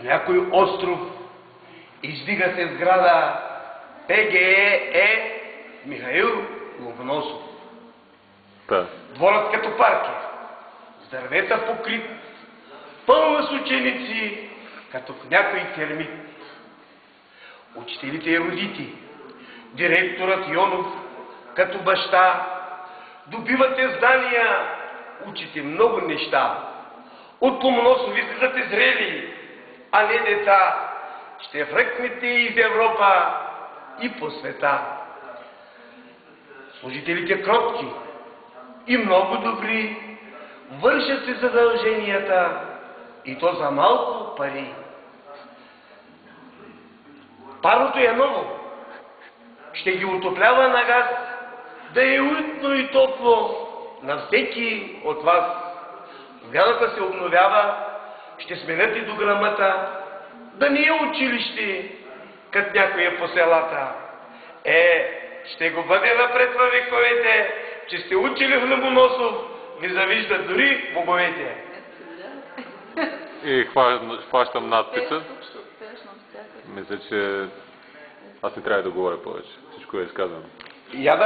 някой остров издига се сграда ПГЕ Михаил Ломоносов. Дворът като парк е, с дървета покрит, пълна с ученици, като в някой термит. Учителите и родити, директорът Йонов, като баща, добивате знания, учите много неща. От Ломоносов излизате зрели, а не деца. Ще връкнете из Европа и по света. Служителите кротки и много добри, вършат се задълженията и то за малко пари. Парното е ново, ще ги отоплява на газ, да е уютно и топло на всеки от вас. Сградата се обновява, ще сменят и дограмата, да не е училище, като някоя по селата. Ще го бъде напред във вековете, че сте учили в Ломоносов, ви завиждат дори боговете. И хващам надписа. Мисля, че аз не трябва да говоря повече. Всичко е изказано.